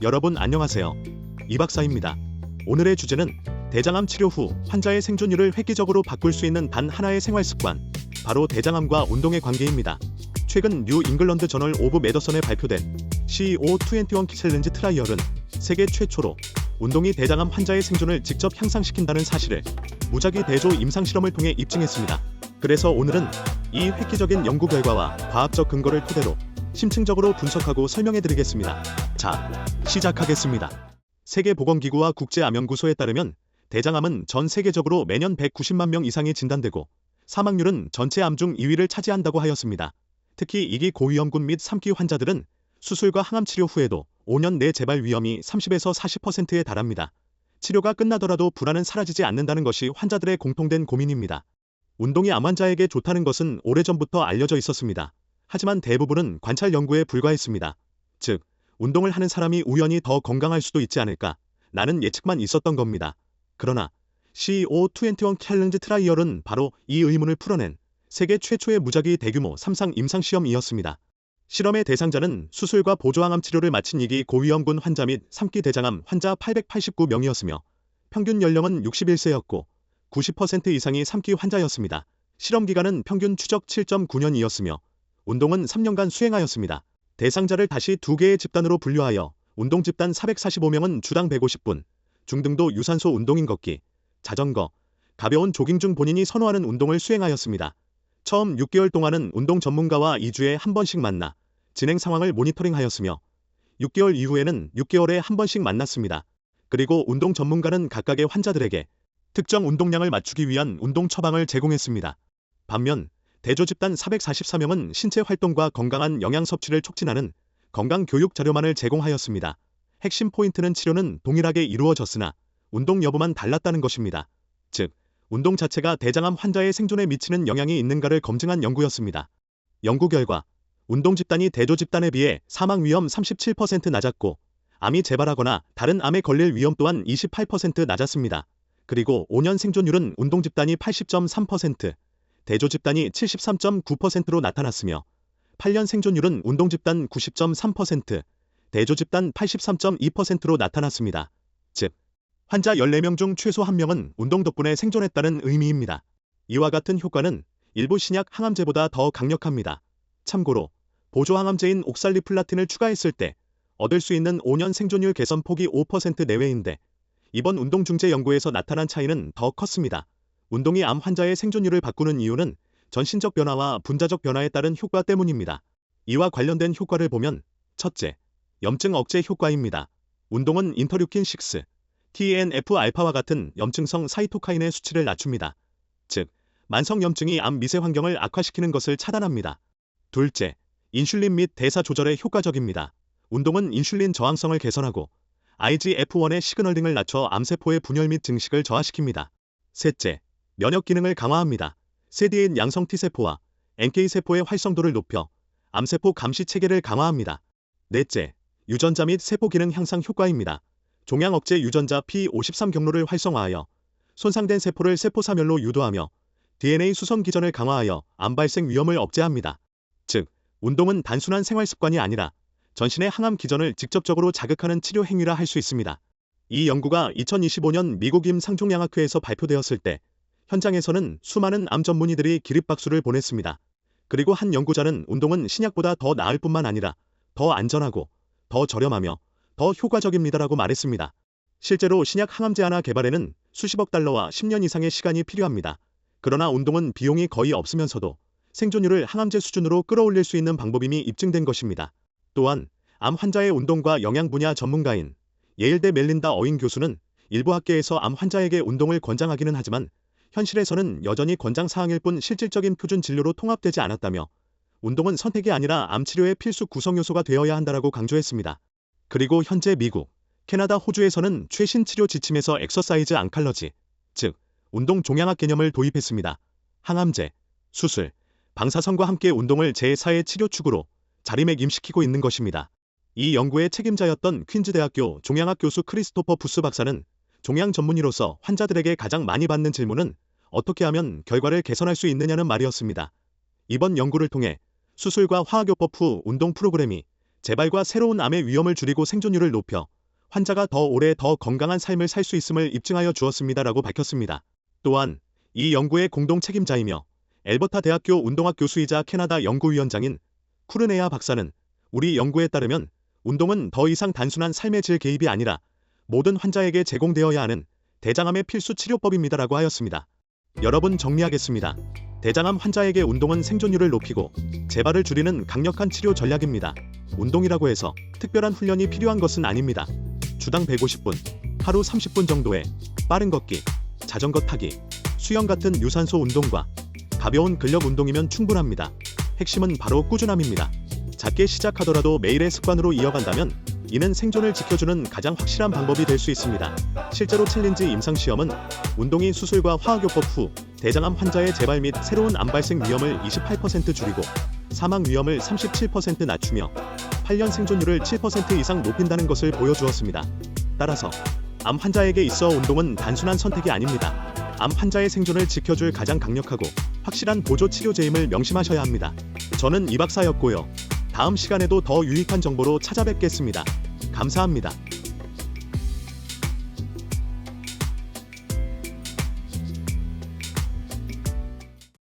여러분 안녕하세요. 이 박사입니다. 오늘의 주제는 대장암 치료 후 환자의 생존율을 획기적으로 바꿀 수 있는 단 하나의 생활 습관, 바로 대장암과 운동의 관계입니다. 최근 뉴 잉글런드 저널 오브 메더선에 발표된 CEO21 챌린지 트라이얼은 세계 최초로 운동이 대장암 환자의 생존을 직접 향상시킨다는 사실을 무작위 대조 임상 실험을 통해 입증했습니다. 그래서 오늘은 이 획기적인 연구 결과와 과학적 근거를 토대로 심층적으로 분석하고 설명해드리겠습니다. 자, 시작하겠습니다. 세계보건기구와 국제암연구소에 따르면 대장암은 전 세계적으로 매년 190만 명 이상이 진단되고 사망률은 전체 암 중 2위를 차지한다고 하였습니다. 특히 2기 고위험군 및 3기 환자들은 수술과 항암 치료 후에도 5년 내 재발 위험이 30에서 40%에 달합니다. 치료가 끝나더라도 불안은 사라지지 않는다는 것이 환자들의 공통된 고민입니다. 운동이 암 환자에게 좋다는 것은 오래전부터 알려져 있었습니다. 하지만 대부분은 관찰 연구에 불과했습니다. 즉, 운동을 하는 사람이 우연히 더 건강할 수도 있지 않을까? 라는 예측만 있었던 겁니다. 그러나 CEO21 챌린지 트라이얼은 바로 이 의문을 풀어낸 세계 최초의 무작위 대규모 3상 임상시험이었습니다. 실험의 대상자는 수술과 보조항암 치료를 마친 2기 고위험군 환자 및 3기 대장암 환자 889명이었으며 평균 연령은 61세였고 90% 이상이 3기 환자였습니다. 실험 기간은 평균 추적 7.9년이었으며 운동은 3년간 수행하였습니다. 대상자를 다시 두 개의 집단으로 분류하여 운동 집단 445명은 주당 150분, 중등도 유산소 운동인 걷기, 자전거, 가벼운 조깅 중 본인이 선호하는 운동을 수행하였습니다. 처음 6개월 동안은 운동 전문가와 2주에 한 번씩 만나 진행 상황을 모니터링하였으며 6개월 이후에는 6개월에 한 번씩 만났습니다. 그리고 운동 전문가는 각각의 환자들에게 특정 운동량을 맞추기 위한 운동 처방을 제공했습니다. 반면 대조 집단 444명은 신체 활동과 건강한 영양 섭취를 촉진하는 건강 교육 자료만을 제공하였습니다. 핵심 포인트는 치료는 동일하게 이루어졌으나 운동 여부만 달랐다는 것입니다. 즉, 운동 자체가 대장암 환자의 생존에 미치는 영향이 있는가를 검증한 연구였습니다. 연구 결과, 운동 집단이 대조 집단에 비해 사망 위험 37% 낮았고, 암이 재발하거나 다른 암에 걸릴 위험 또한 28% 낮았습니다. 그리고 5년 생존율은 운동 집단이 80.3%, 대조 집단이 73.9%로 나타났으며 8년 생존율은 운동 집단 90.3%, 대조 집단 83.2%로 나타났습니다. 즉, 환자 14명 중 최소 1명은 운동 덕분에 생존했다는 의미입니다. 이와 같은 효과는 일부 신약 항암제보다 더 강력합니다. 참고로 보조항암제인 옥살리플라틴을 추가했을 때 얻을 수 있는 5년 생존율 개선 폭이 5% 내외인데 이번 운동중재 연구에서 나타난 차이는 더 컸습니다. 운동이 암 환자의 생존율을 바꾸는 이유는 전신적 변화와 분자적 변화에 따른 효과 때문입니다. 이와 관련된 효과를 보면 첫째, 염증 억제 효과입니다. 운동은 인터류킨 6, TNF-알파와 같은 염증성 사이토카인의 수치를 낮춥니다. 즉, 만성 염증이 암 미세 환경을 악화시키는 것을 차단합니다. 둘째, 인슐린 및 대사 조절에 효과적입니다. 운동은 인슐린 저항성을 개선하고 IGF-1의 시그널링을 낮춰 암세포의 분열 및 증식을 저하시킵니다. 셋째, 면역 기능을 강화합니다. CD8 양성 T세포와 NK세포의 활성도를 높여 암세포 감시 체계를 강화합니다. 넷째, 유전자 및 세포 기능 향상 효과입니다. 종양 억제 유전자 P53 경로를 활성화하여 손상된 세포를 세포 사멸로 유도하며 DNA 수성 기전을 강화하여 암 발생 위험을 억제합니다. 즉, 운동은 단순한 생활 습관이 아니라 전신의 항암 기전을 직접적으로 자극하는 치료 행위라 할 수 있습니다. 이 연구가 2025년 미국 임상종양학회에서 발표되었을 때 현장에서는 수많은 암 전문의들이 기립박수를 보냈습니다. 그리고 한 연구자는 운동은 신약보다 더 나을 뿐만 아니라 더 안전하고 더 저렴하며 더 효과적입니다라고 말했습니다. 실제로 신약 항암제 하나 개발에는 수십억 달러와 10년 이상의 시간이 필요합니다. 그러나 운동은 비용이 거의 없으면서도 생존율을 항암제 수준으로 끌어올릴 수 있는 방법임이 입증된 것입니다. 또한 암 환자의 운동과 영양 분야 전문가인 예일대 멜린다 어윈 교수는 일부 학계에서 암 환자에게 운동을 권장하기는 하지만 현실에서는 여전히 권장사항일 뿐 실질적인 표준 진료로 통합되지 않았다며 운동은 선택이 아니라 암치료의 필수 구성요소가 되어야 한다라고 강조했습니다. 그리고 현재 미국, 캐나다, 호주에서는 최신 치료 지침에서 엑서사이즈 안칼러지, 즉 운동 종양학 개념을 도입했습니다. 항암제, 수술, 방사선과 함께 운동을 제4의 치료축으로 자리매김시키고 있는 것입니다. 이 연구의 책임자였던 퀸즈대학교 종양학 교수 크리스토퍼 부스 박사는 종양 전문의로서 환자들에게 가장 많이 받는 질문은 어떻게 하면 결과를 개선할 수 있느냐는 말이었습니다. 이번 연구를 통해 수술과 화학요법 후 운동 프로그램이 재발과 새로운 암의 위험을 줄이고 생존율을 높여 환자가 더 오래 더 건강한 삶을 살 수 있음을 입증하여 주었습니다라고 밝혔습니다. 또한 이 연구의 공동 책임자이며 엘버타 대학교 운동학 교수이자 캐나다 연구위원장인 쿠르네야 박사는 우리 연구에 따르면 운동은 더 이상 단순한 삶의 질 개입이 아니라 모든 환자에게 제공되어야 하는 대장암의 필수 치료법입니다라고 하였습니다. 여러분 정리하겠습니다. 대장암 환자에게 운동은 생존율을 높이고 재발을 줄이는 강력한 치료 전략입니다. 운동이라고 해서 특별한 훈련이 필요한 것은 아닙니다. 주당 150분, 하루 30분 정도의 빠른 걷기, 자전거 타기, 수영 같은 유산소 운동과 가벼운 근력 운동이면 충분합니다. 핵심은 바로 꾸준함입니다. 작게 시작하더라도 매일의 습관으로 이어간다면 이는 생존을 지켜주는 가장 확실한 방법이 될 수 있습니다. 실제로 챌린지 임상시험은 운동이 수술과 화학요법 후 대장암 환자의 재발 및 새로운 암 발생 위험을 28% 줄이고 사망 위험을 37% 낮추며 8년 생존율을 7% 이상 높인다는 것을 보여주었습니다. 따라서 암 환자에게 있어 운동은 단순한 선택이 아닙니다. 암 환자의 생존을 지켜줄 가장 강력하고 확실한 보조 치료제임을 명심하셔야 합니다. 저는 이 박사였고요. 다음 시간에도 더 유익한 정보로 찾아뵙겠습니다. 감사합니다.